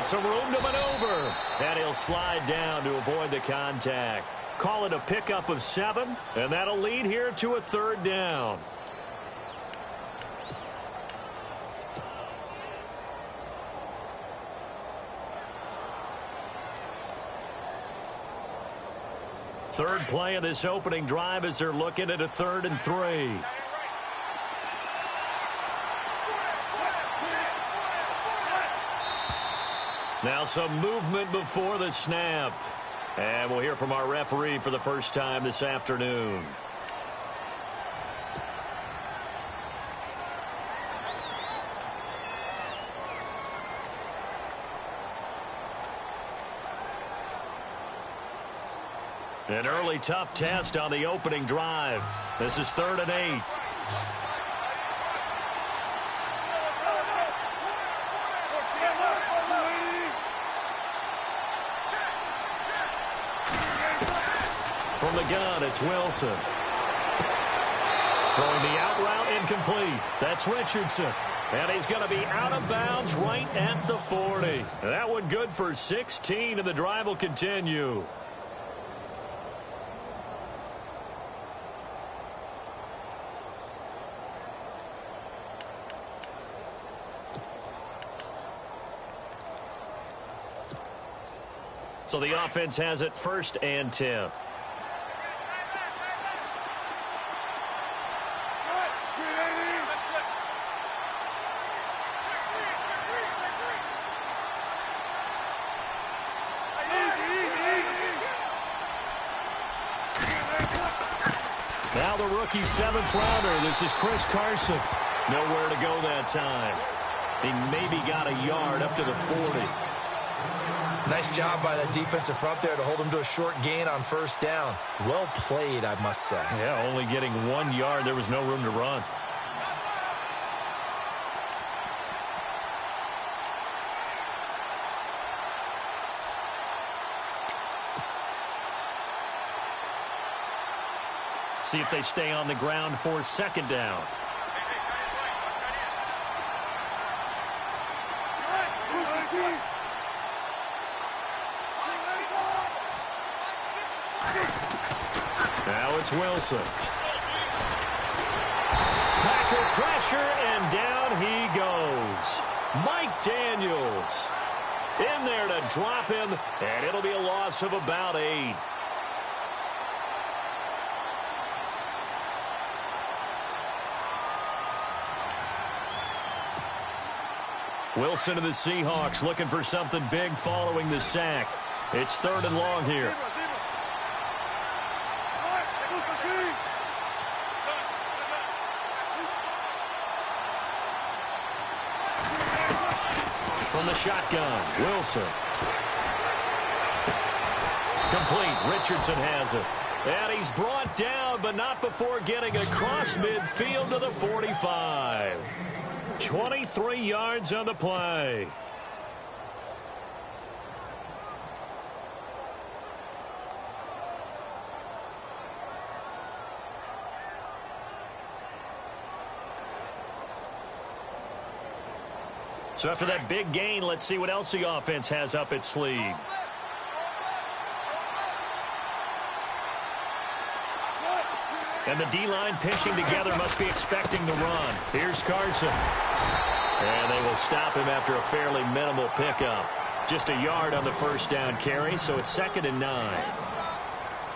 Got some room to maneuver. And he'll slide down to avoid the contact. Call it a pickup of 7, and that'll lead here to a 3rd down. Third play of this opening drive as they're looking at a 3rd and 3. Now some movement before the snap. And we'll hear from our referee for the first time this afternoon. An early tough test on the opening drive. This is 3rd and 8. From the gun, it's Wilson. Throwing the out route incomplete. That's Richardson. And he's going to be out of bounds right at the 40. That one good for 16, and the drive will continue. So the offense has it 1st and 10. Now the rookie 7th rounder. This is Chris Carson. Nowhere to go that time. He maybe got a yard up to the 40. Nice job by that defensive front there to hold him to a short gain on 1st down. Well played, I must say. Yeah, only getting 1 yard. There was no room to run. See if they stay on the ground for 2nd down. Now it's Wilson. Packer pressure, and down he goes. Mike Daniels in there to drop him, and it'll be a loss of about 8. Wilson and the Seahawks looking for something big following the sack. It's 3rd and long here. From the shotgun, Wilson. Complete. Richardson has it. And he's brought down, but not before getting across midfield to the 45. 23 yards on the play. So after that big gain, let's see what else the offense has up its sleeve. And the D-line pinching together must be expecting the run. Here's Carson. And they will stop him after a fairly minimal pickup. Just a yard on the 1st down carry, so it's 2nd and 9.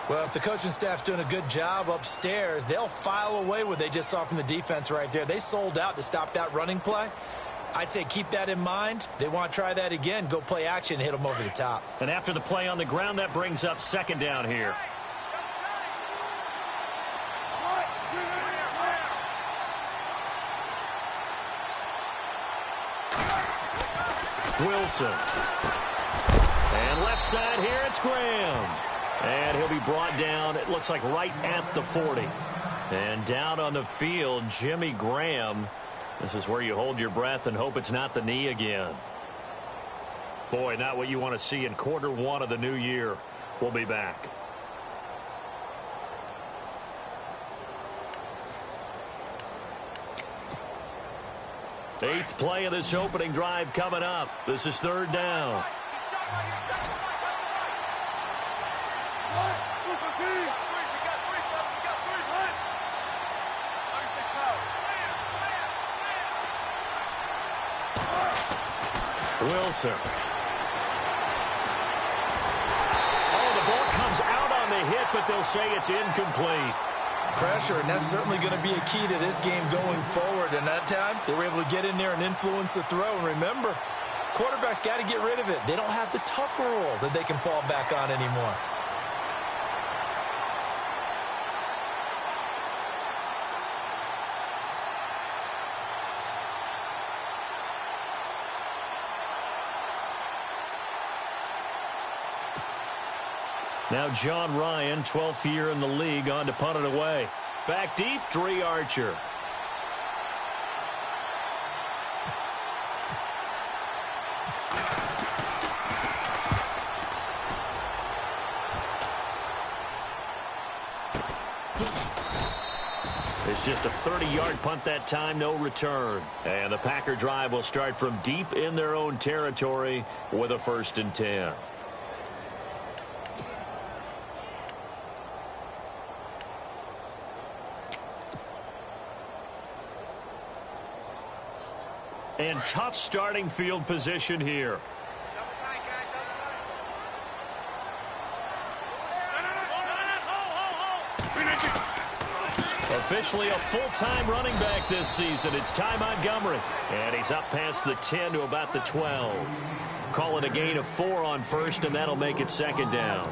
Well, if the coaching staff's doing a good job upstairs, they'll file away what they just saw from the defense right there. They sold out to stop that running play. I'd say keep that in mind. They want to try that again, go play action, hit them over the top. And after the play on the ground, that brings up 2nd down here. Wilson. And left side here, it's Graham. And he'll be brought down, it looks like right at the 40. And down on the field, Jimmy Graham. This is where you hold your breath and hope it's not the knee again. Boy, not what you want to see in Q1 of the new year. We'll be back. Eighth play of this opening drive coming up. This is third down. Wilson. Oh, the ball comes out on the hit, but they'll say it's incomplete. Pressure, and that's certainly going to be a key to this game going forward. And that time, they were able to get in there and influence the throw. And remember, quarterbacks got to get rid of it. They don't have the tuck rule that they can fall back on anymore. Now John Ryan, 12th year in the league, on to punt it away. Back deep, Dree Archer. It's just a 30-yard punt that time, no return. And the Packer drive will start from deep in their own territory with a 1st and 10. And tough starting field position here. Officially a full-time running back this season. It's Ty Montgomery. And he's up past the 10 to about the 12. Call it a gain of 4 on first, and that'll make it 2nd down.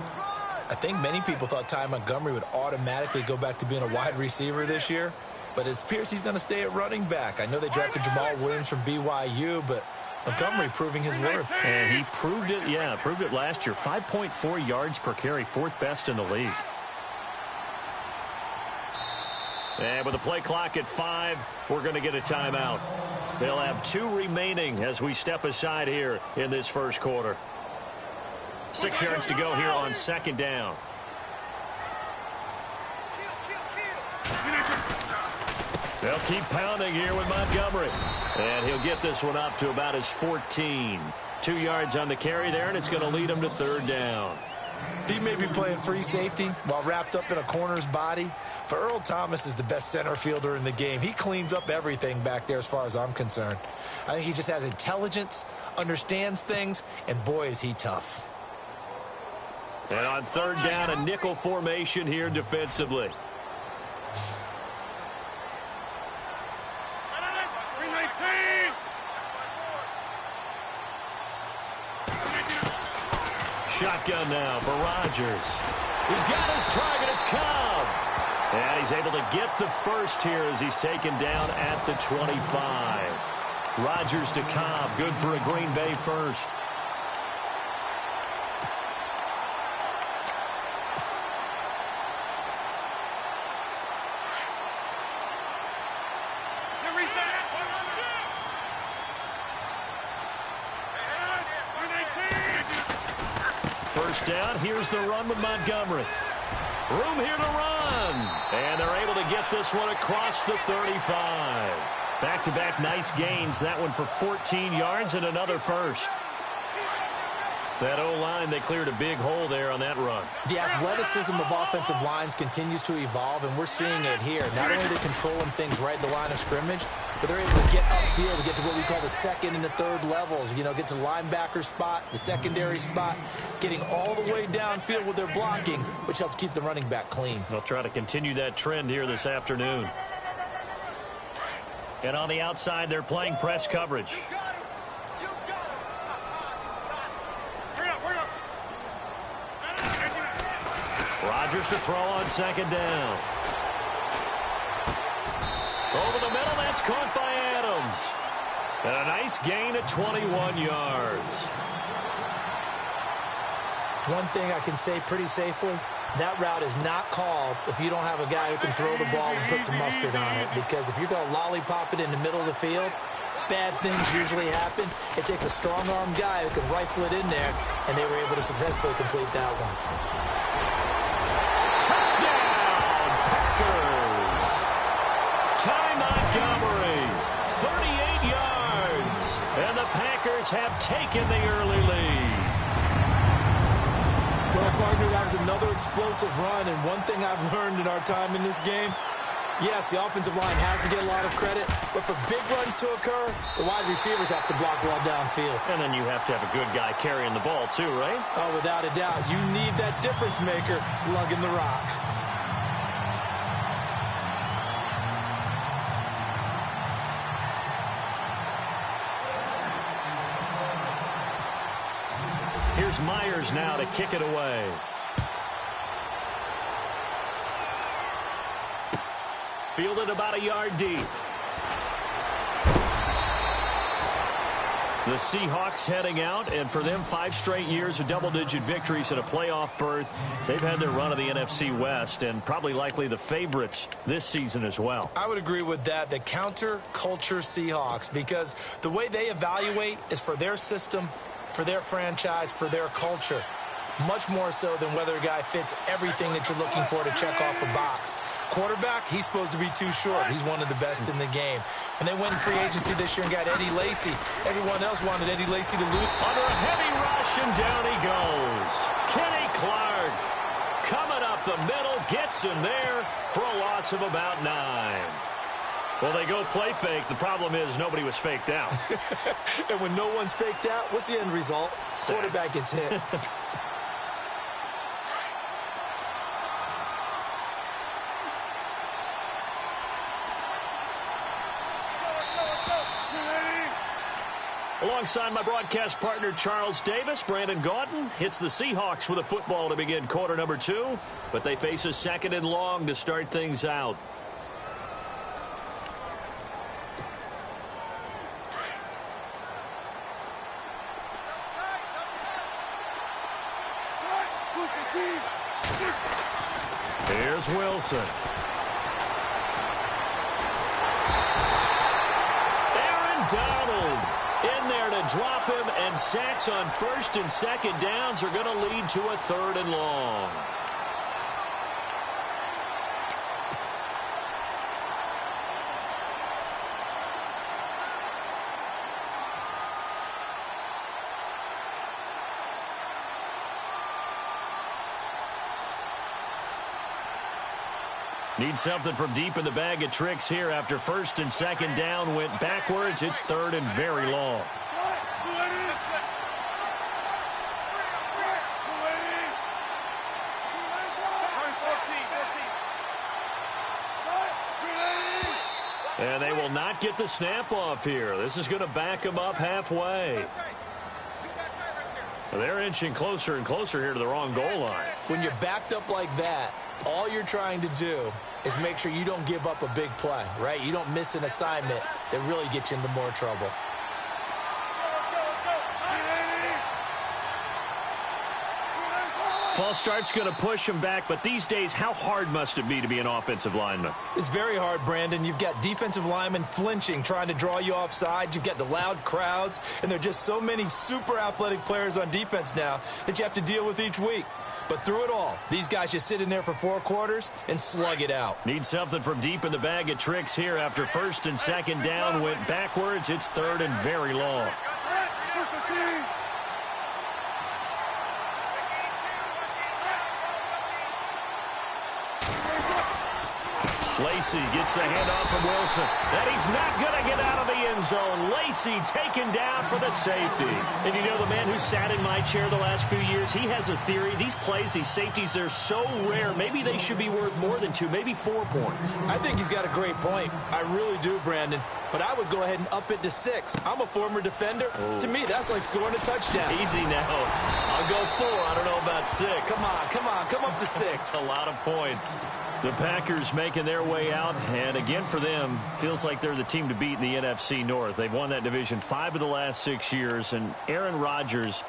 I think many people thought Ty Montgomery would automatically go back to being a wide receiver this year. But it appears he's going to stay at running back. I know they drafted Jamal Williams from BYU, but Montgomery proving his worth. And he proved it, proved it last year. 5.4 yards per carry, 4th best in the league. And with the play clock at 5, we're going to get a timeout. They'll have 2 remaining as we step aside here in this first quarter. 6 yards to go here on 2nd down. They'll keep pounding here with Montgomery. And he'll get this one up to about his 14. 2 yards on the carry there, and it's going to lead him to 3rd down. He may be playing free safety while wrapped up in a corner's body, but Earl Thomas is the best center fielder in the game. He cleans up everything back there as far as I'm concerned. I think he just has intelligence, understands things, and boy, is he tough. And on 3rd down, a nickel formation here defensively. Shotgun now for Rodgers. He's got his target. It's Cobb. And he's able to get the first here as he's taken down at the 25. Rodgers to Cobb. Good for a Green Bay first. First down, here's the run with Montgomery. Room here to run. And they're able to get this one across the 35. Back-to-back nice gains. That one for 14 yards and another first. That O-line, they cleared a big hole there on that run. The athleticism of offensive lines continues to evolve, and we're seeing it here. Not only are they controlling things right at the line of scrimmage, but they're able to get upfield to get to what we call the 2nd and the 3rd levels. You know, get to linebacker spot, the secondary spot, getting all the way downfield with their blocking, which helps keep the running back clean. They'll try to continue that trend here this afternoon. And on the outside, they're playing press coverage. Rodgers to throw on 2nd down. Over the middle, that's caught by Adams. And a nice gain at 21 yards. One thing I can say pretty safely, that route is not called if you don't have a guy who can throw the ball and put some mustard on it. Because if you're going to lollipop it in the middle of the field, bad things usually happen. It takes a strong-armed guy who can rifle it in there, and they were able to successfully complete that one. Touchdown, Packers! Ty Montgomery, 38 yards. Eagles have taken the early lead. Well, partner, that was another explosive run, and one thing I've learned in our time in this game, yes, the offensive line has to get a lot of credit, but for big runs to occur, the wide receivers have to block well downfield. And then you have to have a good guy carrying the ball too, right? Oh, without a doubt. You need that difference maker lugging the rock. Here's Myers now to kick it away. Fielded about a yard deep. The Seahawks heading out, and for them, 5 straight years of double-digit victories and a playoff berth. They've had their run of the NFC West and probably likely the favorites this season as well. I would agree with that. The counter-culture Seahawks, because the way they evaluate is for their system, for their franchise, for their culture. Much more so than whether a guy fits everything that you're looking for to check off a box. Quarterback, he's supposed to be too short. He's one of the best in the game. When they went in free agency this year and got Eddie Lacy, everyone else wanted Eddie Lacy to lose. Under a heavy rush, and down he goes. Kenny Clark coming up the middle, gets him there for a loss of about 9. Well, they go play fake. The problem is nobody was faked out. And when no one's faked out, what's the end result? Quarterback gets hit. Alongside my broadcast partner, Charles Davis, Brandon Gaudin hits the Seahawks with a football to begin quarter number 2, but they face a 2nd and long to start things out. Here's Wilson. Aaron Donald in there to drop him, and sacks on 1st and 2nd downs are going to lead to a 3rd and long. Need something from deep in the bag of tricks here after 1st and 2nd down went backwards. It's 3rd and very long. And they will not get the snap off here. This is going to back them up halfway. They're inching closer and closer here to the wrong goal line. When you're backed up like that, all you're trying to do is make sure you don't give up a big play, right? You don't miss an assignment that really gets you into more trouble. False start's going to push him back, but these days, how hard must it be to be an offensive lineman? It's very hard, Brandon. You've got defensive linemen flinching, trying to draw you offside. You've got the loud crowds, and there are just so many super athletic players on defense now that you have to deal with each week. But through it all, these guys just sit in there for 4 quarters and slug it out. Need something from deep in the bag of tricks here after 1st and 2nd down went backwards. It's 3rd and very long. Lacy gets the handoff from Wilson. And he's not going to get out of the end zone. Lacy taken down for the safety. And you know, the man who sat in my chair the last few years, he has a theory. These plays, these safeties, they're so rare. Maybe they should be worth more than 2, maybe 4 points. I think he's got a great point. I really do, Brandon. But I would go ahead and up it to 6. I'm a former defender. Oh. To me, that's like scoring a touchdown. Easy now. I'll go 4. I don't know about 6. Come on. Come up to 6. A lot of points. The Packers making their way out, and again for them, feels like they're the team to beat in the NFC North. They've won that division 5 of the last 6 years, and Aaron Rodgers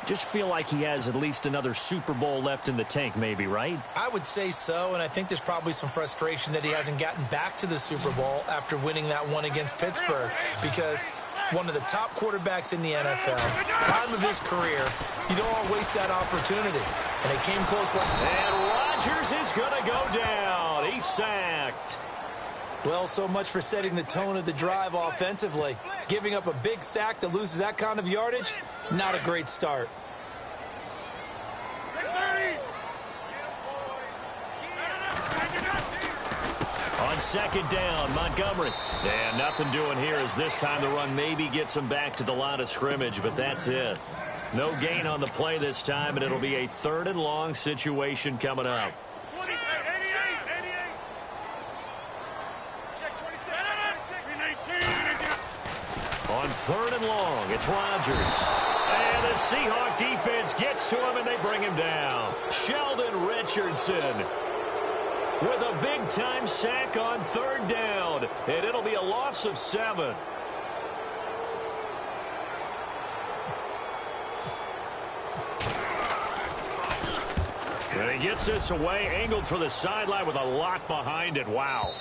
just feel like he has at least another Super Bowl left in the tank, maybe, right? I would say so, and I think there's probably some frustration that he hasn't gotten back to the Super Bowl after winning that one against Pittsburgh, because one of the top quarterbacks in the NFL, prime of his career, you don't want to waste that opportunity. And they came close. And Rodgers is going to go down. He's sacked. Well, so much for setting the tone of the drive offensively. Giving up a big sack that loses that kind of yardage, not a great start. On second down, Montgomery. And nothing doing here as this time the run maybe gets him back to the line of scrimmage, but that's it. No gain on the play this time, and it'll be a 3rd and long situation coming up. On 3rd and long, it's Rodgers. And the Seahawk defense gets to him, and they bring him down. Sheldon Richardson with a big-time sack on 3rd down, and it'll be a loss of 7. And he gets this away, angled for the sideline with a lot behind it. Wow.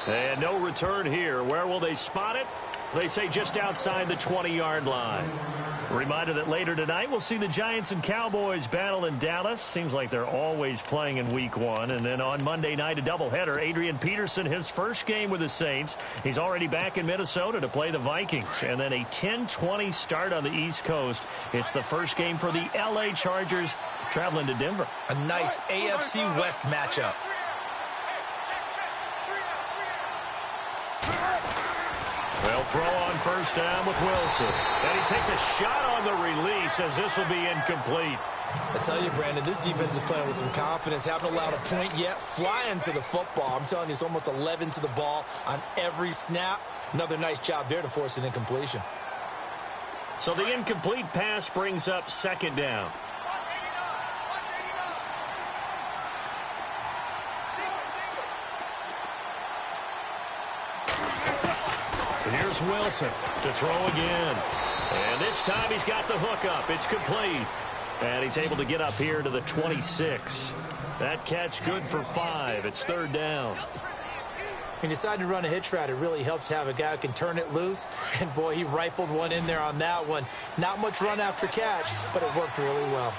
And no return here. Where will they spot it? They say just outside the 20-yard line. A reminder that later tonight we'll see the Giants and Cowboys battle in Dallas. Seems like they're always playing in Week 1. And then on Monday night, a doubleheader. Adrian Peterson, his first game with the Saints. He's already back in Minnesota to play the Vikings. And then a 10-20 start on the East Coast. It's the first game for the L.A. Chargers traveling to Denver. A nice AFC West matchup. They'll throw on first down with Wilson. And he takes a shot on the release as this will be incomplete. I tell you, Brandon, this defense is playing with some confidence. Haven't allowed a point yet. Flying to the football. I'm telling you, it's almost 11 to the ball on every snap. Another nice job there to force an incompletion. So the incomplete pass brings up 2nd down. Here's Wilson to throw again. And this time he's got the hook up. It's complete. And he's able to get up here to the 26. That catch good for 5. It's 3rd down. He decided to run a hitch route. It really helps to have a guy who can turn it loose. And, boy, he rifled one in there on that one. Not much run after catch, but it worked really well.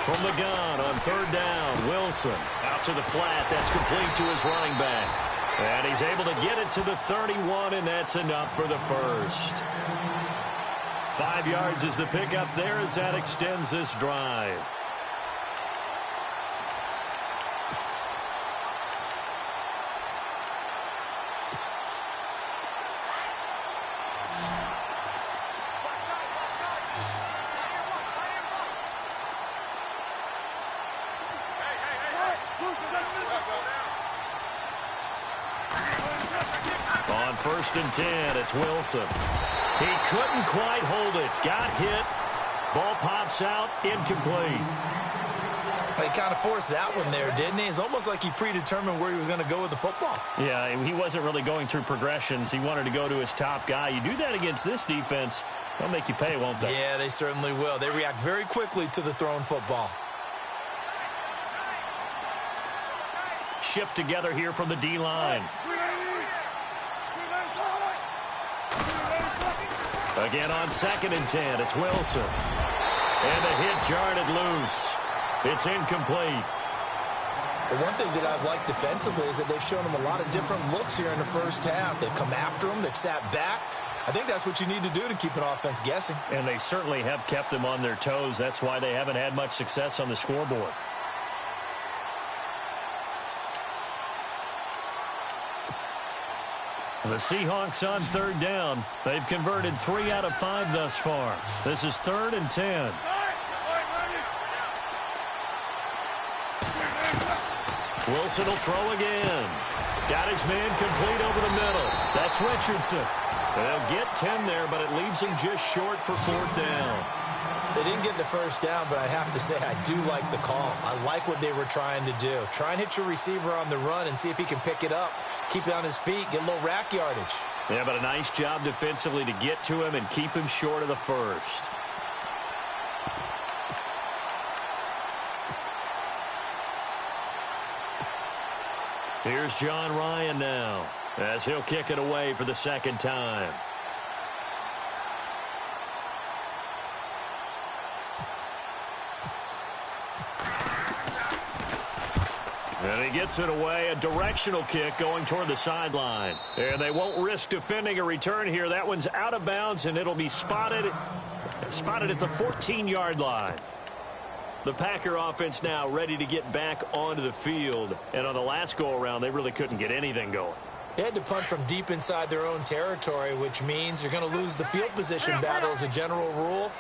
From the gun on 3rd down, Wilson out to the flat. That's complete to his running back. And he's able to get it to the 31, and that's enough for the first. 5 yards is the pickup there as that extends this drive. On 1st and 10, it's Wilson. He couldn't quite hold it. Got hit. Ball pops out. Incomplete. He kind of forced that one there, didn't he? It's almost like he predetermined where he was going to go with the football. Yeah, he wasn't really going through progressions. He wanted to go to his top guy. You do that against this defense, they'll make you pay, won't they? Yeah, they certainly will. They react very quickly to the thrown football. Shift together here from the D-line. Again on 2nd and 10, it's Wilson. And the hit jarred it loose. It's incomplete. The one thing that I've liked defensively is that they've shown him a lot of different looks here in the first half. They've come after him. They've sat back. I think that's what you need to do to keep an offense guessing. And they certainly have kept them on their toes. That's why they haven't had much success on the scoreboard. The Seahawks on 3rd down. They've converted 3 out of 5 thus far. This is 3rd and 10. Wilson will throw again. Got his man complete over the middle. That's Richardson. They'll get 10 there, but it leaves him just short for 4th down. They didn't get the first down, but I have to say I do like the call. I like what they were trying to do. Try and hit your receiver on the run and see if he can pick it up. Keep it on his feet, get a little rack yardage. Yeah, but a nice job defensively to get to him and keep him short of the first. Here's John Ryan now as he'll kick it away for the 2nd time. And he gets it away, a directional kick going toward the sideline. And they won't risk defending a return here. That one's out of bounds, and it'll be spotted at the 14-yard line. The Packer offense now ready to get back onto the field. And on the last go-around, they really couldn't get anything going. They had to punt from deep inside their own territory, which means you're going to lose the field position battle as a general rule.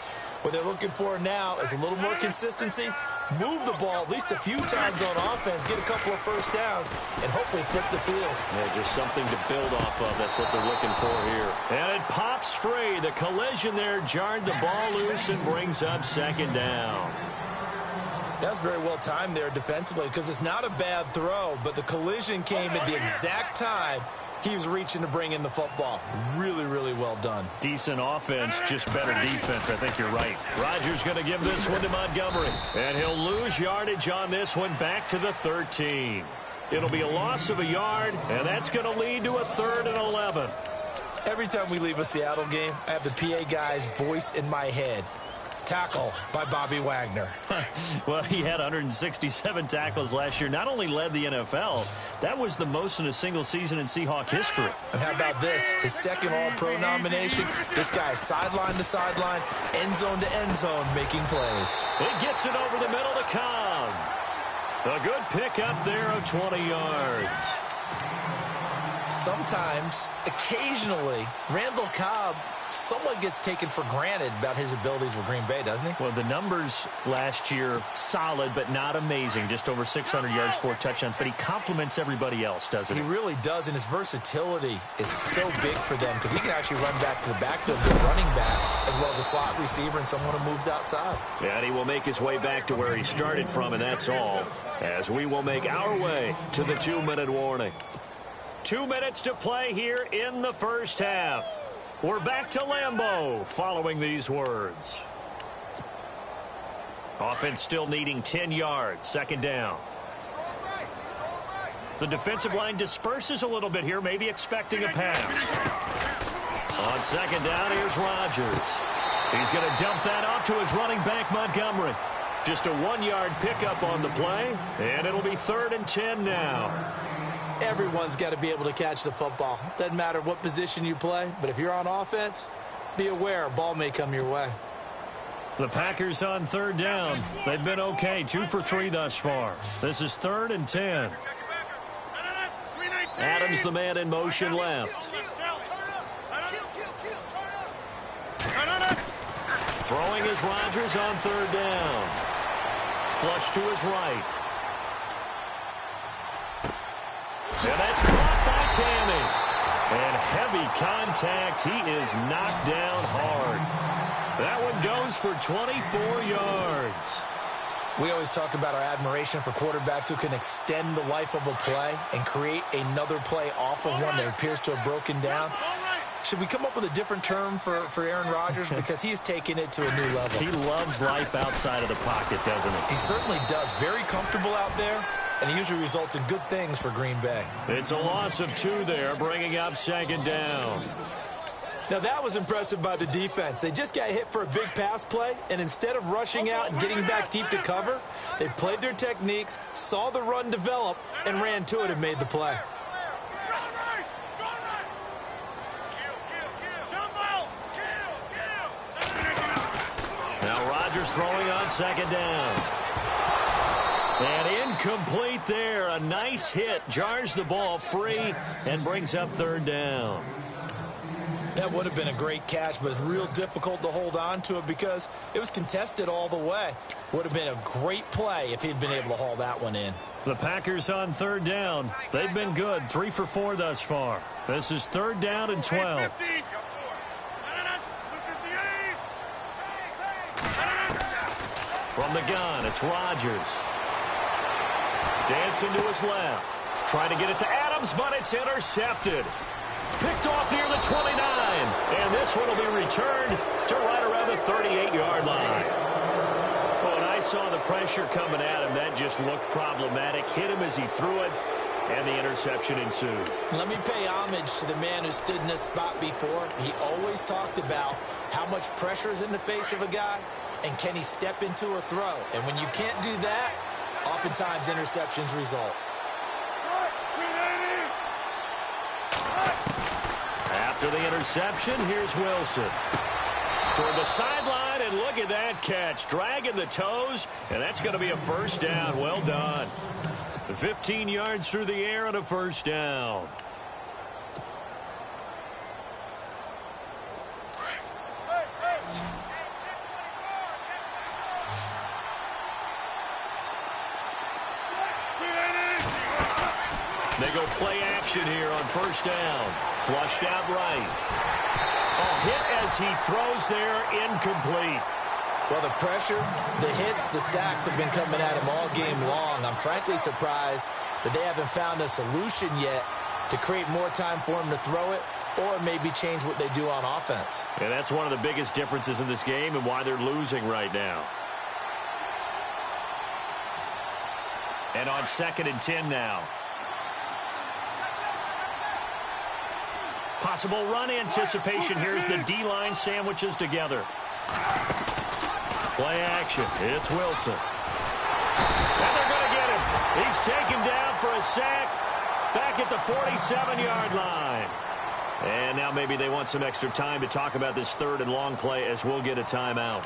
What they're looking for now is a little more consistency, move the ball at least a few times on offense, get a couple of first downs, and hopefully flip the field. Yeah, just something to build off of. That's what they're looking for here. And it pops free. The collision there jarred the ball loose and brings up second down. That was very well timed there defensively because it's not a bad throw, but the collision came at the exact time he was reaching to bring in the football. Really, really well done. Decent offense, just better defense. I think you're right. Rodgers going to give this one to Montgomery. And he'll lose yardage on this one back to the 13. It'll be a loss of a yard, and that's going to lead to a 3rd and 11. Every time we leave a Seattle game, I have the PA guy's voice in my head. Tackle by Bobby Wagner. Well, he had 167 tackles last year. Not only led the NFL, that was the most in a single season in Seahawk history. And how about this? His second All-Pro nomination. This guy is sideline to sideline, end zone to end zone, making plays. It gets it over the middle to Cobb. A good pick up there of 20 yards. Sometimes, occasionally, Randall Cobb somewhat gets taken for granted about his abilities with Green Bay, doesn't he? Well, the numbers last year, solid but not amazing. Just over 600 yards, 4 touchdowns. But he complements everybody else, doesn't he? He really does, and his versatility is so big for them because he can actually run back to the backfield, be a running back, as well as a slot receiver and someone who moves outside. Yeah, and he will make his way back to where he started from, and that's all, as we will make our way to the 2-minute warning. 2 minutes to play here in the first half. We're back to Lambeau following these words. Offense still needing 10 yards. Second down. The defensive line disperses a little bit here, maybe expecting a pass. On second down, here's Rodgers. He's going to dump that off to his running back, Montgomery. Just a 1-yard pickup on the play, and it'll be 3rd and 10 now. Everyone's got to be able to catch the football. Doesn't matter what position you play, but if you're on offense, be aware a ball may come your way. The Packers on 3rd down. They've been okay, 2 for 3 thus far. This is 3rd and 10. Adams, the man in motion left. Throwing is Rodgers on 3rd down. Flush to his right. And that's caught by Tammy. And heavy contact. He is knocked down hard. That one goes for 24 yards. We always talk about our admiration for quarterbacks who can extend the life of a play and create another play off of one that appears to have broken down. Should we come up with a different term for Aaron Rodgers? Because he's taken it to a new level. He loves life outside of the pocket, doesn't he? He certainly does. Very comfortable out there. And he usually results in good things for Green Bay. It's a loss of 2 there, bringing up second down. Now, that was impressive by the defense. They just got hit for a big pass play, and instead of rushing out and getting back deep to cover, they played their techniques, saw the run develop, and ran to it and made the play. Now Rodgers throwing on second down. And incomplete there. A nice hit. Jars the ball free and brings up 3rd down. That would have been a great catch, but it's real difficult to hold on to it because it was contested all the way. Would have been a great play if he'd been able to haul that one in. The Packers on 3rd down. They've been good. 3 for 4 thus far. This is 3rd down and 12. From the gun, it's Rodgers. Dancing to his left. Trying to get it to Adams, but it's intercepted. Picked off near the 29. And this one will be returned to right around the 38-yard line. When I saw the pressure coming at him, that just looked problematic. Hit him as he threw it, and the interception ensued. Let me pay homage to the man who stood in this spot before. He always talked about how much pressure is in the face of a guy, and can he step into a throw. And when you can't do that, oftentimes interceptions result. After the interception, here's Wilson. Toward the sideline, and look at that catch. Dragging the toes, and that's going to be a first down. Well done. 15 yards through the air and a first down. They go play action here on first down. Flushed out right. Hit as he throws there, incomplete. Well, the pressure, the hits, the sacks have been coming at him all game long. I'm frankly surprised that they haven't found a solution yet to create more time for him to throw it or maybe change what they do on offense. And that's one of the biggest differences in this game and why they're losing right now. And on 2nd and 10 now. Possible run anticipation. Here's the D-line sandwiches together. Play action. It's Wilson. And they're going to get him. He's taken down for a sack back at the 47-yard line. And now maybe they want some extra time to talk about this 3rd and long play as we'll get a timeout.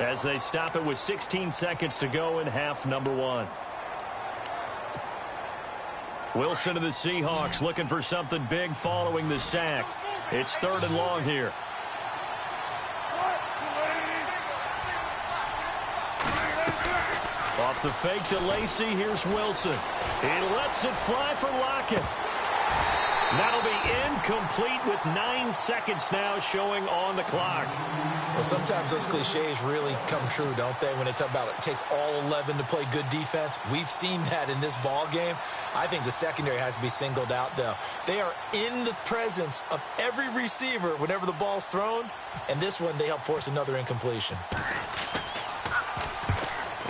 As they stop it with 16 seconds to go in half number 1. Wilson of the Seahawks looking for something big following the sack. It's 3rd and long here. Off the fake to Lacy, here's Wilson. He lets it fly for Lockett. That'll be incomplete with 9 seconds now showing on the clock. Well, sometimes those cliches really come true, don't they, when they talk about it takes all 11 to play good defense. We've seen that in this ball game. I think the secondary has to be singled out, though. They are in the presence of every receiver whenever the ball's thrown, and this one they help force another incompletion.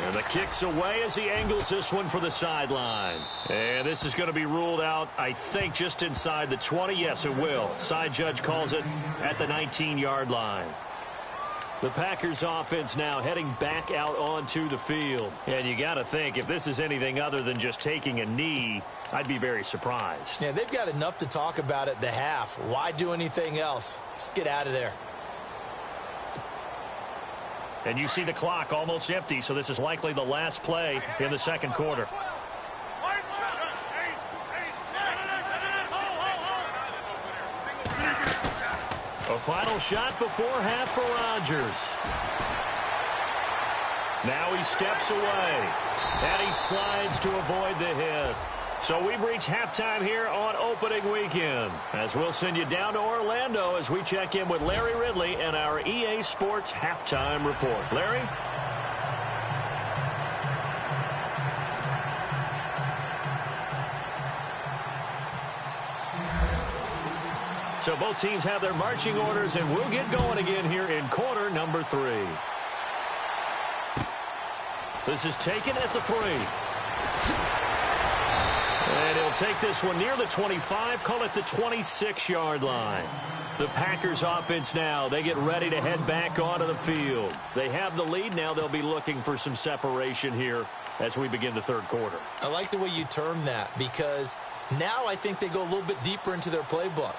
And the kick's away as he angles this one for the sideline. And this is going to be ruled out, I think, just inside the 20. Yes, it will. Side judge calls it at the 19-yard line. The Packers offense now heading back out onto the field. And you got to think, if this is anything other than just taking a knee, I'd be very surprised. Yeah, they've got enough to talk about at the half. Why do anything else? Just get out of there. And you see the clock almost empty, so this is likely the last play in the 2nd quarter. A final shot before half for Rodgers. Now he steps away, and he slides to avoid the hit. So we've reached halftime here on opening weekend, as we'll send you down to Orlando as we check in with Larry Ridley and our EA Sports halftime report. Larry? So both teams have their marching orders, and we'll get going again here in quarter number 3. This is taken at the 3. And he'll take this one near the 25, call it the 26-yard line. The Packers offense now, they get ready to head back onto the field. They have the lead. Now they'll be looking for some separation here as we begin the 3rd quarter. I like the way you term that, because now I think they go a little bit deeper into their playbook.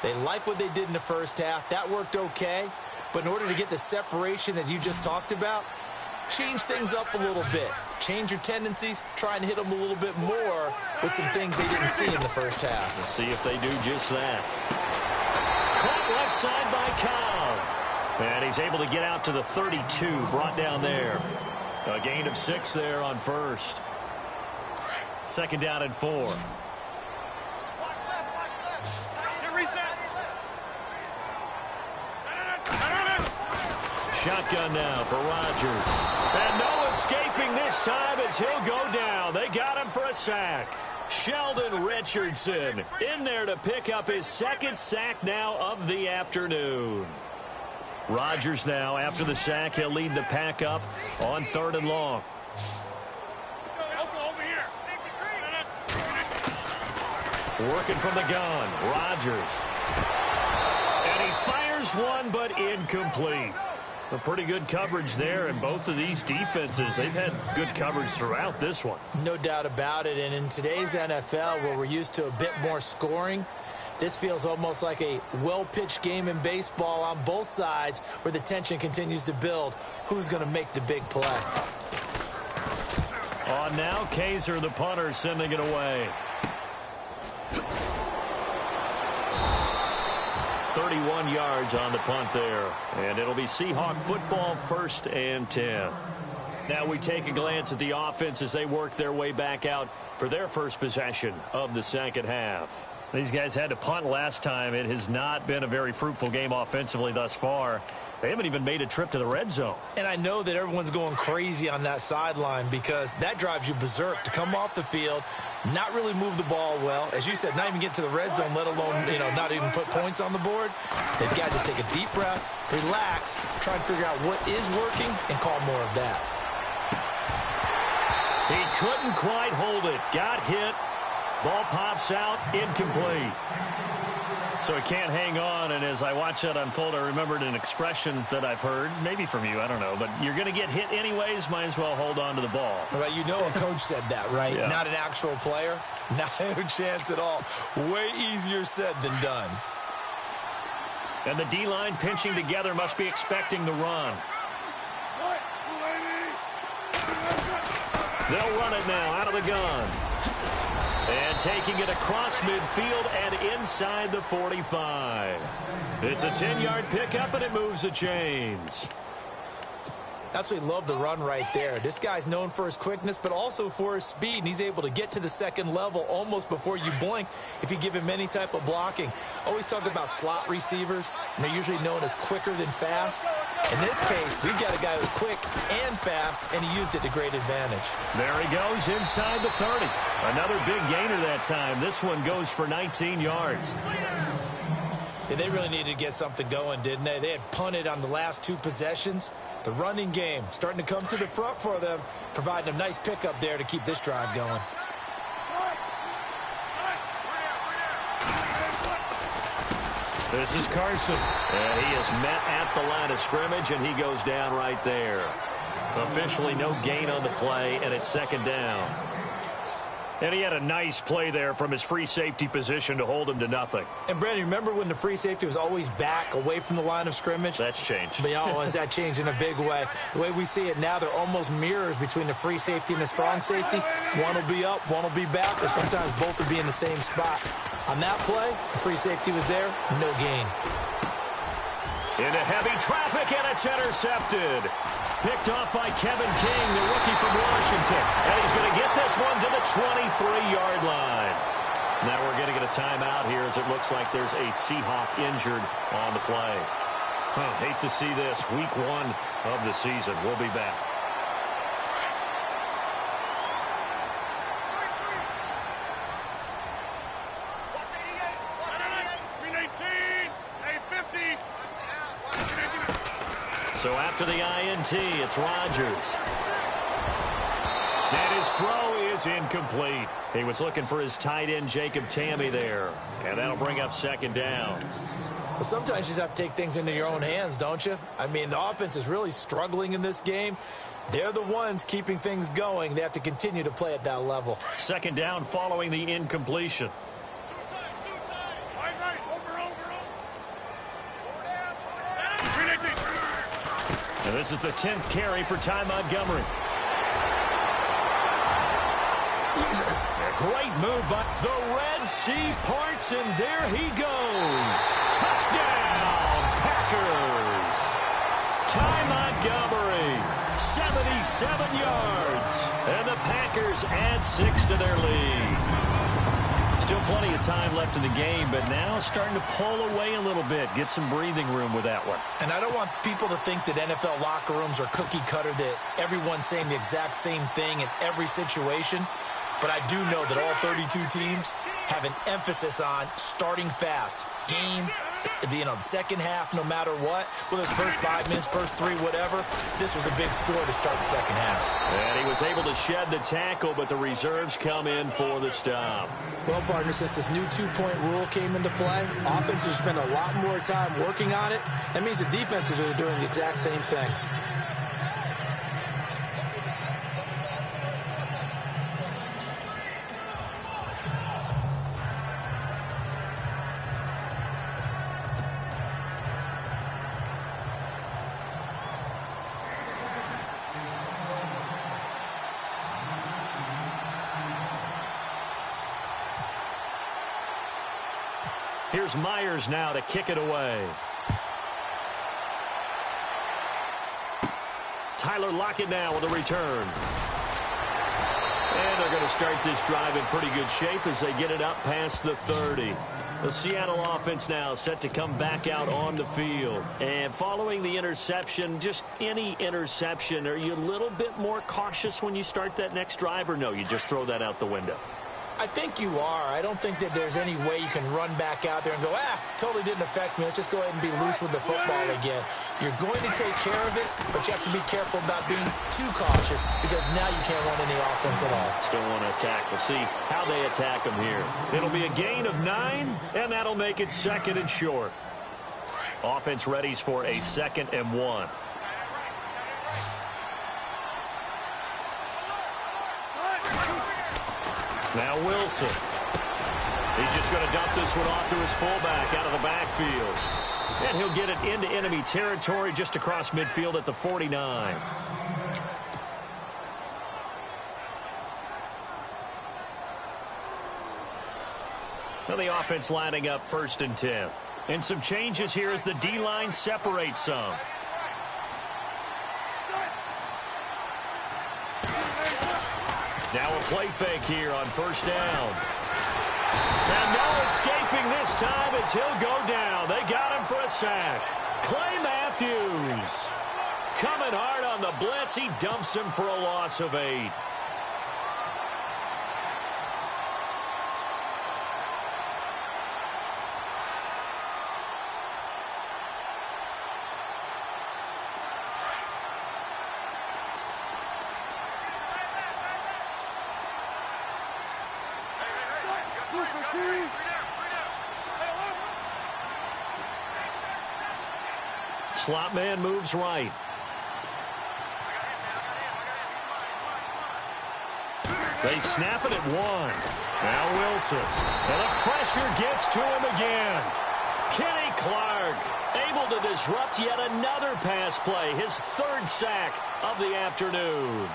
They like what they did in the first half. That worked okay. But in order to get the separation that you just talked about, change things up a little bit. Change your tendencies. Try and hit them a little bit more with some things they didn't see in the first half. Let's see if they do just that. Caught left side by Cobb. And he's able to get out to the 32, brought down there. A gain of 6 there on first. 2nd down and 4. Shotgun now for Rodgers. And no escaping this time as he'll go down. They got him for a sack. Sheldon Richardson in there to pick up his 2nd sack now of the afternoon. Rodgers now, after the sack, he'll lead the pack up on 3rd and long. Working from the gun, Rodgers. And he fires one, but incomplete. A pretty good coverage there, and both of these defenses, they've had good coverage throughout this one. No doubt about it, and in today's NFL, where we're used to a bit more scoring, This feels almost like a well-pitched game in baseball on both sides where the tension continues to build. Who's going to make the big play? On now, Kaiser, the punter, sending it away. 31 yards on the punt there. And it'll be Seahawk football, 1st and 10. Now we take a glance at the offense as they work their way back out for their first possession of the second half. These guys had to punt last time. It has not been a very fruitful game offensively thus far. They haven't even made a trip to the red zone. And I know that everyone's going crazy on that sideline because that drives you berserk to come off the field, not really move the ball well. As you said, not even get to the red zone, let alone, not even put points on the board. They've got to just take a deep breath, relax, try and figure out what is working, and call more of that. He couldn't quite hold it. Got hit. Ball pops out. Incomplete. So he can't hang on, and as I watch that unfold, I remembered an expression that I've heard, maybe from you, I don't know, but you're going to get hit anyways, might as well hold on to the ball. Right, a coach said that, right? Yeah. Not an actual player. Not a chance at all. Way easier said than done. And the D-line pinching together must be expecting the run. They'll run it now out of the gun. And taking it across midfield and inside the 45. It's a 10-yard pickup, and it moves the chains. Absolutely love the run right there. This guy's known for his quickness, but also for his speed, and he's able to get to the second level almost before you blink if you give him any type of blocking. Always talk about slot receivers, and they're usually known as quicker than fast. In this case, we've got a guy who's quick and fast, and he used it to great advantage. There he goes inside the 30. Another big gainer that time. This one goes for 19 yards. Yeah, they really needed to get something going, didn't they? They had punted on the last 2 possessions. The running game starting to come to the front for them, providing a nice pickup there to keep this drive going. This is Carson. And he is met at the line of scrimmage, and he goes down right there. Officially no gain on the play, and it's 2nd down. And he had a nice play there from his free safety position to hold him to nothing. And, Brandon, remember when the free safety was always back away from the line of scrimmage? That's changed. But, has that changed in a big way? The way we see it now, they're almost mirrors between the free safety and the strong safety. One will be up, one will be back, or sometimes both will be in the same spot. On that play, the free safety was there, no gain. Into heavy traffic, and it's intercepted. Picked off by Kevin King, the rookie from Washington. And he's going to get this one to the 23-yard line. Now we're going to get a timeout here as it looks like there's a Seahawk injured on the play. Hate to see this. Week 1 of the season. We'll be back. So after the INT, it's Rodgers. And his throw is incomplete. He was looking for his tight end, Jacob Tamme, there. And that'll bring up 2nd down. Well, sometimes you just have to take things into your own hands, don't you? I mean, the offense is really struggling in this game. They're the ones keeping things going. They have to continue to play at that level. 2nd down following the incompletion. And this is the 10th carry for Ty Montgomery. A great move by the Red Sea parts, and there he goes. Touchdown, Packers. Ty Montgomery, 77 yards. And the Packers add 6 to their lead. Still plenty of time left in the game, but now starting to pull away a little bit. Get some breathing room with that one. And I don't want people to think that NFL locker rooms are cookie cutter, that everyone's saying the exact same thing in every situation. But I do know that all 32 teams have an emphasis on starting fast. Game, the second half, no matter what. Whether it's first 5 minutes, first 3, whatever. This was a big score to start the second half. And he was able to shed the tackle, but the reserves come in for the stop. Well, partner, since this new 2-point rule came into play, offenses spend a lot more time working on it. That means the defenses are doing the exact same thing. Here's Myers now to kick it away. Tyler Lockett now with a return. And they're going to start this drive in pretty good shape as they get it up past the 30. The Seattle offense now set to come back out on the field. And following the interception, just any interception, are you a little bit more cautious when you start that next drive, or no, you just throw that out the window? I think you are. I don't think that there's any way you can run back out there and go, totally didn't affect me. Let's just go ahead and be loose with the football again. You're going to take care of it, but you have to be careful about being too cautious because now you can't run any offense at all. Still want to attack. We'll see how they attack them here. It'll be a gain of 9, and that'll make it 2nd and short. Offense readies for a 2nd and 1. Now Wilson. He's just going to dump this one off to his fullback out of the backfield. And he'll get it into enemy territory just across midfield at the 49. Now the offense lining up 1st and 10. And some changes here as the D-line separates some. Now a play fake here on 1st down. And no escaping this time as he'll go down. They got him for a sack. Clay Matthews coming hard on the blitz. He dumps him for a loss of 8. Slot man moves right. They snap it at 1. Now Wilson. And the pressure gets to him again. Kenny Clark able to disrupt yet another pass play. His 3rd sack of the afternoon.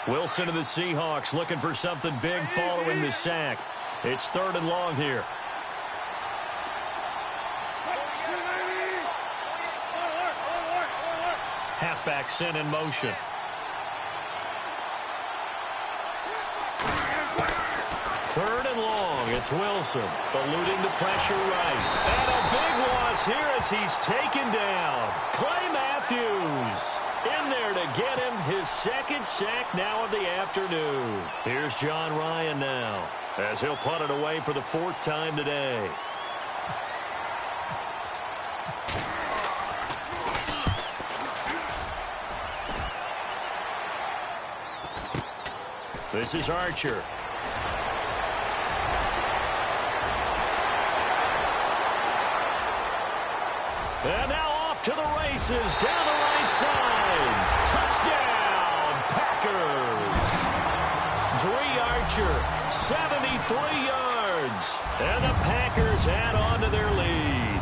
Wilson of the Seahawks looking for something big following the sack. It's 3rd and long here. Halfback sent in motion. Third and long. It's Wilson eluding the pressure right. And a big loss here as he's taken down. Clay Matthews in there to get him his 2nd sack now of the afternoon. Here's John Ryan now as he'll punt it away for the 4th time today. This is Archer. And now off to the races down the right side. Touchdown, Packers. Dree Archer, 73 yards. And the Packers add on to their lead.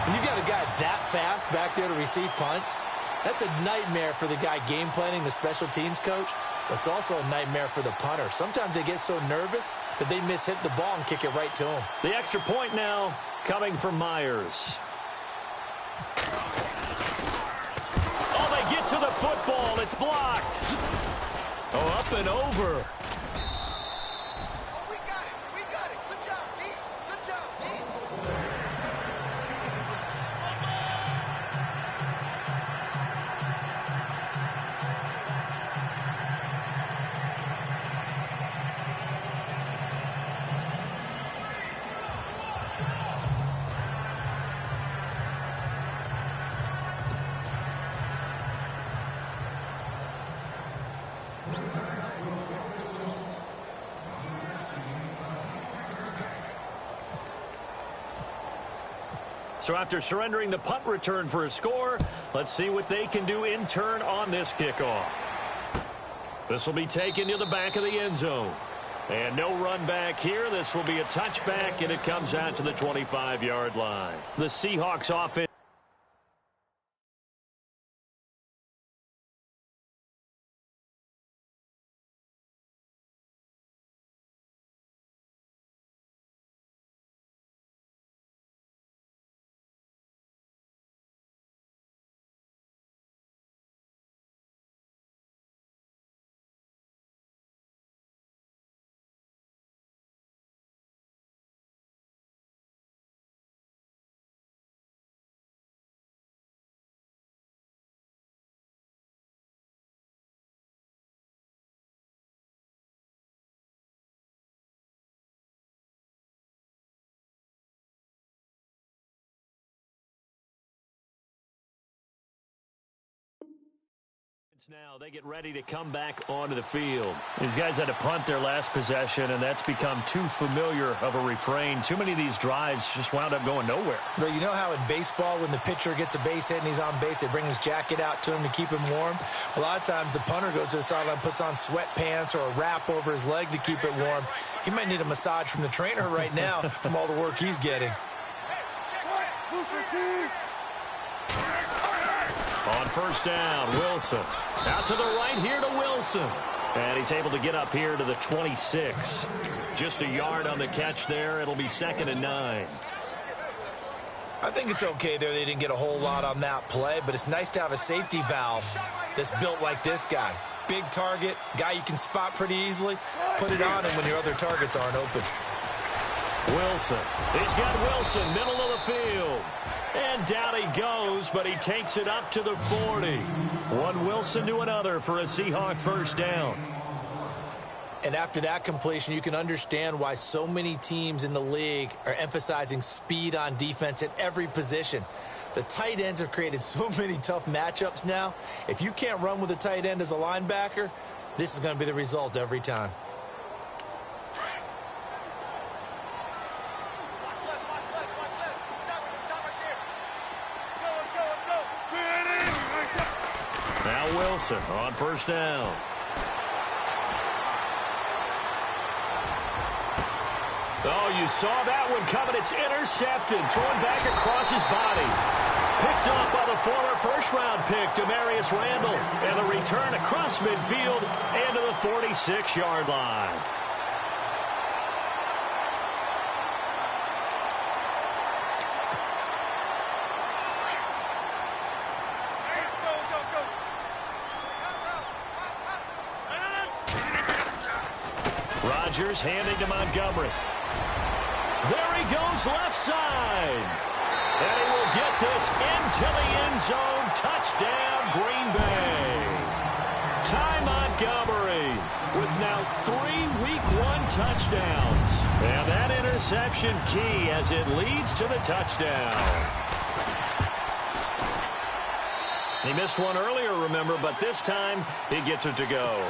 When you got a guy that fast back there to receive punts, that's a nightmare for the guy game planning, the special teams coach. It's also a nightmare for the punter. Sometimes they get so nervous that they mishit the ball and kick it right to him. The extra point now coming from Myers. Oh, they get to the football. It's blocked. Oh, up and over. We got it. We got it. Good job, D. Good job, D. So after surrendering the punt return for a score, let's see what they can do in turn on this kickoff. This will be taken to the back of the end zone. And no run back here. This will be a touchback, and it comes out to the 25-yard line. The Seahawks offense. Now they get ready to come back onto the field. These guys had to punt their last possession, and that's become too familiar of a refrain. Too many of these drives just wound up going nowhere. But you know how in baseball, when the pitcher gets a base hit and he's on base, they bring his jacket out to him to keep him warm? A lot of times the punter goes to the sideline, puts on sweatpants or a wrap over his leg to keep it warm. He might need a massage from the trainer right now from all the work he's getting. On first down, Wilson. Out to the right here to Wilson. And he's able to get up here to the 26. Just a yard on the catch there. It'll be 2nd and 9. I think it's okay there. They didn't get a whole lot on that play, but it's nice to have a safety valve that's built like this guy. Big target, guy you can spot pretty easily. Put it on him when your other targets aren't open. Wilson. He's got Wilson, middle of the field. And down he goes, but he takes it up to the 40. One Wilson to another for a Seahawk first down. And after that completion, you can understand why so many teams in the league are emphasizing speed on defense at every position. The tight ends have created so many tough matchups now. If you can't run with a tight end as a linebacker, this is going to be the result every time. Now Wilson on first down. Oh, you saw that one coming. It's intercepted. Thrown back across his body. Picked up by the former first-round pick, Demarius Randall. And the return across midfield and to the 46-yard line. Rodgers handing to Montgomery. There he goes left side. And he will get this into the end zone. Touchdown, Green Bay. Ty Montgomery with now 3 Week 1 touchdowns. And that interception key as it leads to the touchdown. He missed one earlier, remember, but this time he gets it to go.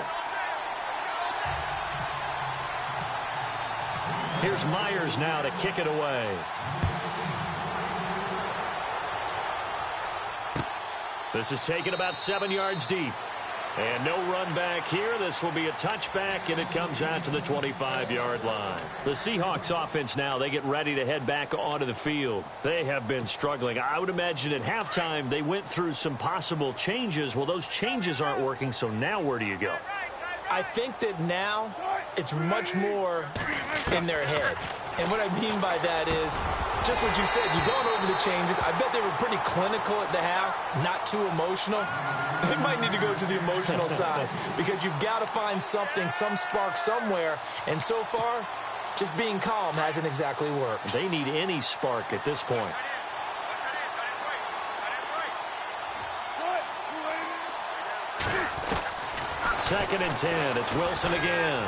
Here's Myers now to kick it away. This is taken about 7 yards deep. And no run back here. This will be a touchback, and it comes out to the 25-yard line. The Seahawks offense now, they get ready to head back onto the field. They have been struggling. I would imagine at halftime they went through some possible changes. Well, those changes aren't working, so now where do you go? I think that now it's much more in their head. And what I mean by that is, just what you said, you've gone over the changes. I bet they were pretty clinical at the half, not too emotional. They might need to go to the emotional side because you've got to find something, some spark somewhere. And so far, just being calm hasn't exactly worked. They need any spark at this point. Second and 10. It's Wilson again.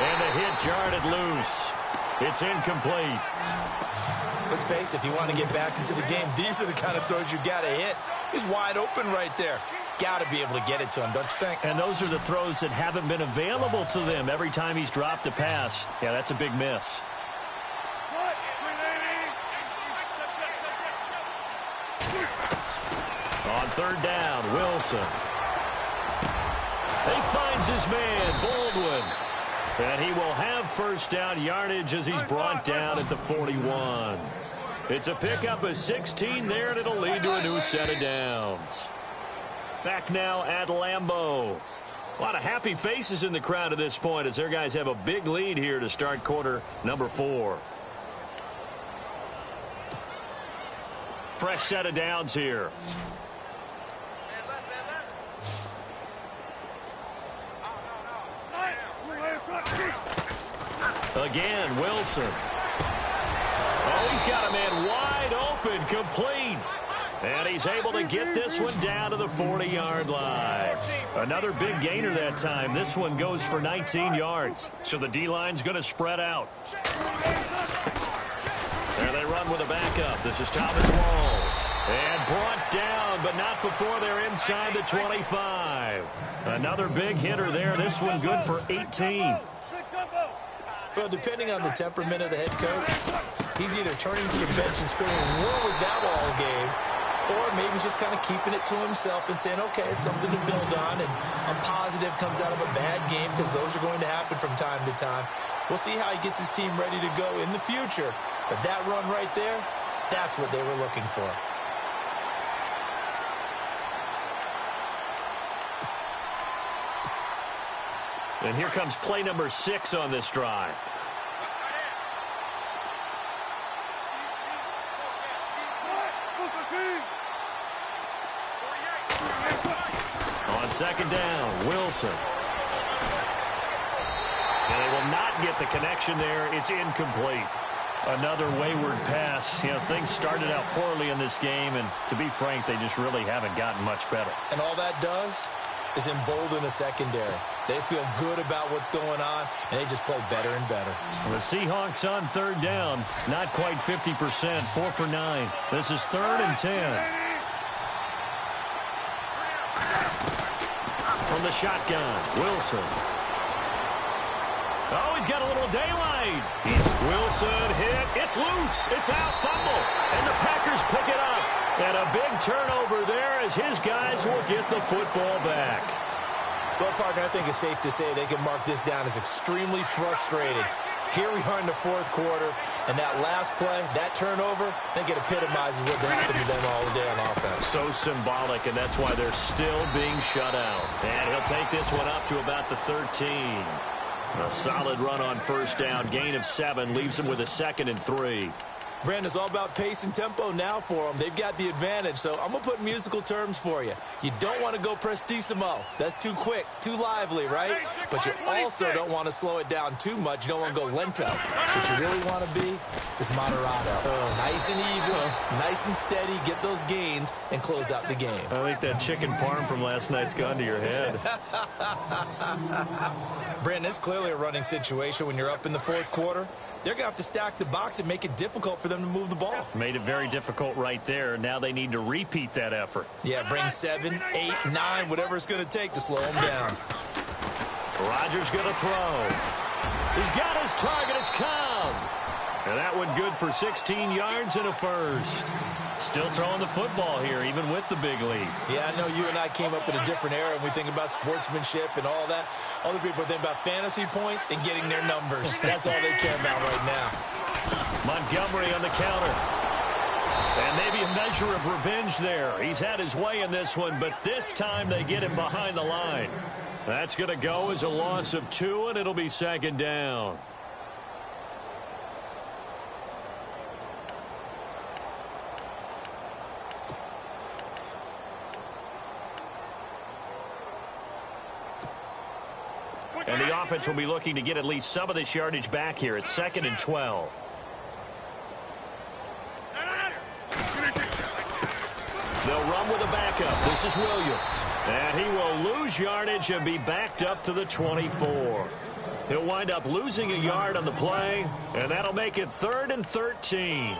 And the hit jarred it loose. It's incomplete. Let's face it, if you want to get back into the game, these are the kind of throws you got to hit. He's wide open right there. Got to be able to get it to him, don't you think? And those are the throws that haven't been available to them every time he's dropped a pass. Yeah, that's a big miss. On third down, Wilson. He finds his man, Baldwin. And he will have first down yardage as he's brought down at the 41. It's a pickup of 16 there, and it'll lead to a new set of downs. Back now at Lambeau. A lot of happy faces in the crowd at this point as their guys have a big lead here to start quarter number 4. Fresh set of downs here. Again, Wilson. Oh, he's got a man wide open, complete. And he's able to get this one down to the 40-yard line. Another big gainer that time. This one goes for 19 yards. So the D-line's going to spread out. There they run with a backup. This is Thomas Rawls. And brought down, but not before they're inside the 25. Another big hitter there. This one good for 18. Well, depending on the temperament of the head coach, he's either turning to the bench and screaming, "What was that all game?" Or maybe he's just kind of keeping it to himself and saying, okay, it's something to build on, and a positive comes out of a bad game because those are going to happen from time to time. We'll see how he gets his team ready to go in the future. But that run right there, that's what they were looking for. And here comes play number 6 on this drive. On second down, Wilson. And they will not get the connection there. It's incomplete. Another wayward pass. You know, things started out poorly in this game, and to be frank, they just really haven't gotten much better. And all that does is embolden a secondary. They feel good about what's going on, and they just play better and better. The Seahawks on third down, not quite 50%, 4 for 9. This is 3rd and 10. From the shotgun, Wilson. Oh, he's got a little daylight. Wilson hit. It's loose. It's out, fumble. And the Packers pick it up. And a big turnover there as his guys will get the football back. Well, partner, I think it's safe to say they can mark this down as extremely frustrating. Here we are in the 4th quarter, and that last play, that turnover, I think it epitomizes what happened to them all day on offense. So symbolic, and that's why they're still being shut out. And he'll take this one up to about the 13. A solid run on first down. Gain of 7 leaves him with a 2nd and 3. Brandon, it's all about pace and tempo now for them. They've got the advantage, so I'm going to put musical terms for you. You don't want to go prestissimo. That's too quick, too lively, right? But you also don't want to slow it down too much. You don't want to go lento. What you really want to be is moderato. Nice and even, nice and steady, get those gains, and close out the game. I think that chicken parm from last night's gone to your head. Brandon, it's clearly a running situation when you're up in the 4th quarter. They're going to have to stack the box and make it difficult for them to move the ball. Made it very difficult right there. Now they need to repeat that effort. Yeah, bring 7, 8, 9, whatever it's going to take to slow them down. Rodgers going to throw. He's got his target. It's Cobb. And that one good for 16 yards and a first. Still throwing the football here, even with the big lead. Yeah, I know you and I came up in a different era, and we think about sportsmanship and all that. Other people think about fantasy points and getting their numbers. That's all they care about right now. Montgomery on the counter. And maybe a measure of revenge there. He's had his way in this one, but this time they get him behind the line. That's going to go as a loss of 2, and it'll be 2nd down. And the offense will be looking to get at least some of this yardage back here. It's 2nd and 12. They'll run with a backup. This is Williams. And he will lose yardage and be backed up to the 24. He'll wind up losing a yard on the play, and that'll make it 3rd and 13.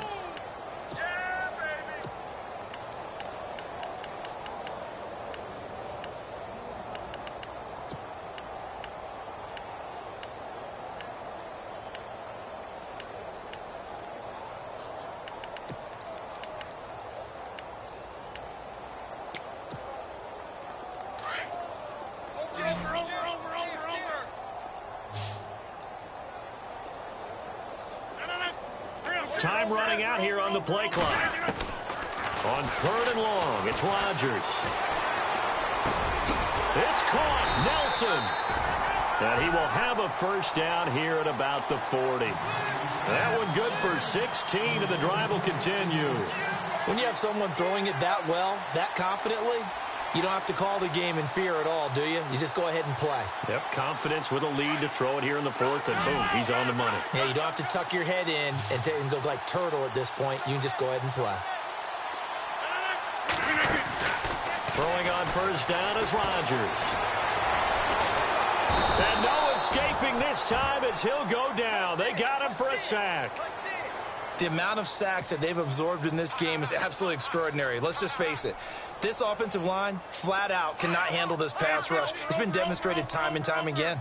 Time running out here on the play clock. On 3rd and long, it's Rodgers. It's caught. Nelson. And he will have a first down here at about the 40. That one good for 16, and the drive will continue. When you have someone throwing it that well, that confidently, you don't have to call the game in fear at all, do you? You just go ahead and play. Yep, confidence with a lead to throw it here in the 4th, and boom, he's on the money. Yeah, you don't have to tuck your head in and go like turtle at this point. You can just go ahead and play. Throwing on first down is Rodgers. And no escaping this time as he'll go down. They got him for a sack. The amount of sacks that they've absorbed in this game is absolutely extraordinary. Let's just face it. This offensive line, flat out, cannot handle this pass rush. It's been demonstrated time and time again.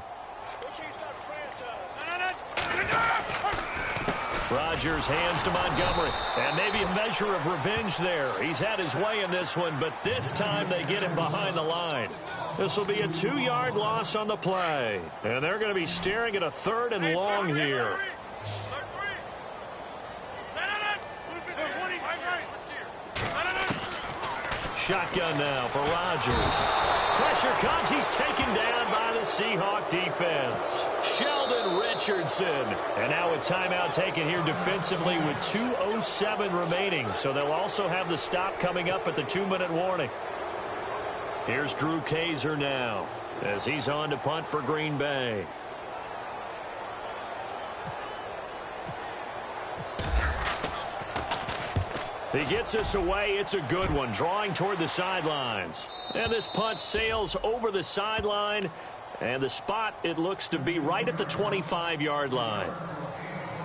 Rodgers hands to Montgomery. And maybe a measure of revenge there. He's had his way in this one, but this time they get him behind the line. This will be a 2-yard loss on the play. And they're going to be staring at a 3rd and long here. Shotgun now for Rodgers. Pressure comes. He's taken down by the Seahawk defense. Sheldon Richardson. And now a timeout taken here defensively with 2:07 remaining. So they'll also have the stop coming up at the 2-minute warning. Here's Drew Kaiser now as he's on to punt for Green Bay. He gets us away. It's a good one, drawing toward the sidelines. And this punt sails over the sideline. And the spot, it looks to be right at the 25-yard line.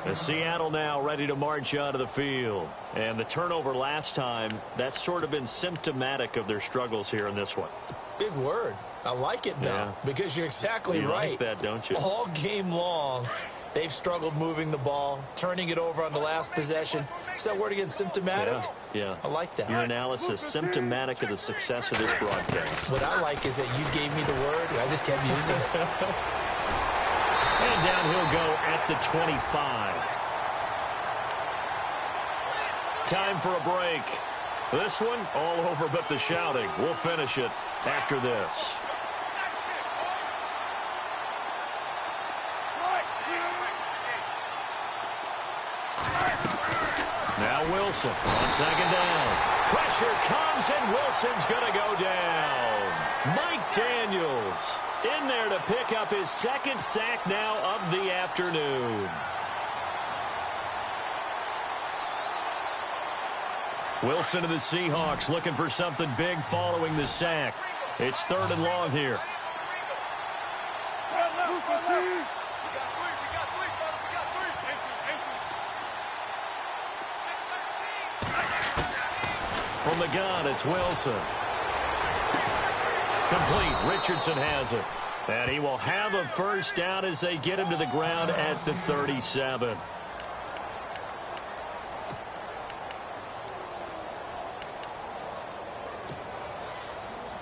As Seattle now ready to march out of the field. And the turnover last time, that's sort of been symptomatic of their struggles here in this one. Big word. I like it, though, because you're exactly right. You like that, don't you? All game long, they've struggled moving the ball, turning it over on the last possession. Is that word again, symptomatic? Yeah. I like that. Your analysis, symptomatic of the success of this broadcast. What I like is that you gave me the word, I just kept using it. And down he'll go at the 25. Time for a break. This one, all over but the shouting. We'll finish it after this. Now Wilson on 2nd down. Pressure comes, and Wilson's going to go down. Mike Daniels in there to pick up his 2nd sack now of the afternoon. Wilson of the Seahawks looking for something big following the sack. It's 3rd and long here. From the gun, it's Wilson. Complete. Richardson has it. And he will have a first down as they get him to the ground at the 37.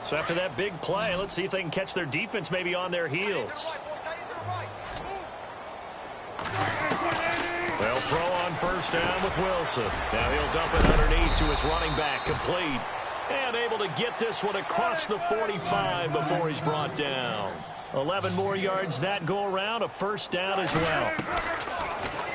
So after that big play, let's see if they can catch their defense maybe on their heels. They'll throw on first down with Wilson. Now he'll dump it underneath to his running back, complete. And able to get this one across the 45 before he's brought down. 11 more yards that go around, a first down as well.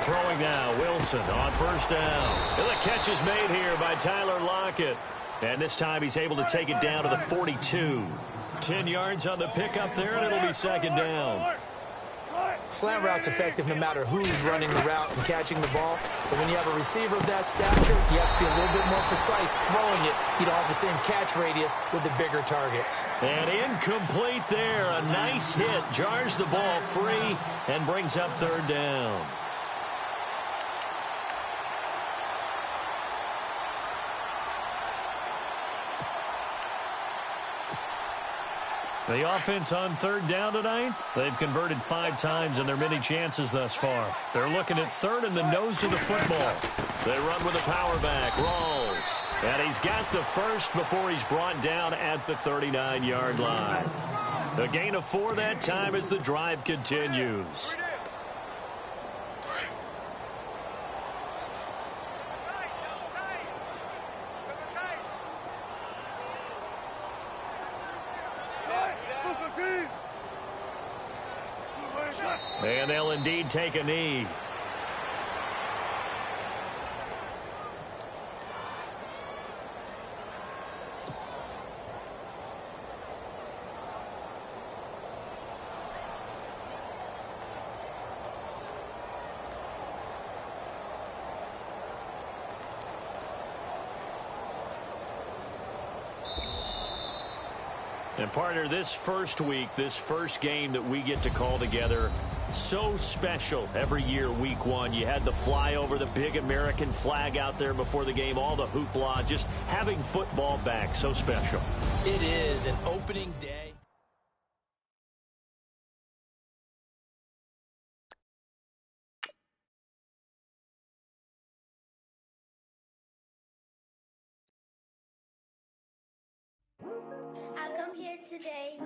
Throwing now, Wilson on first down. And the catch is made here by Tyler Lockett. And this time he's able to take it down to the 42. 10 yards on the pickup there, and it'll be 2nd down. Slant route's effective no matter who's running the route and catching the ball. But when you have a receiver of that stature, you have to be a little bit more precise throwing it. You don't have the same catch radius with the bigger targets. And incomplete there. A nice hit. Jars the ball free and brings up 3rd down. The offense on 3rd down tonight, they've converted 5 times in their many chances thus far. They're looking at 3rd in the nose of the football. They run with a power back, Rawls. And he's got the first before he's brought down at the 39-yard line. A gain of 4 that time as the drive continues. And they'll indeed take a knee. And partner, this first week, this first game that we get to call together, so special every year, week one. You had the flyover, the big American flag out there before the game, all the hoopla, just having football back, so special. It is an opening day. I come here today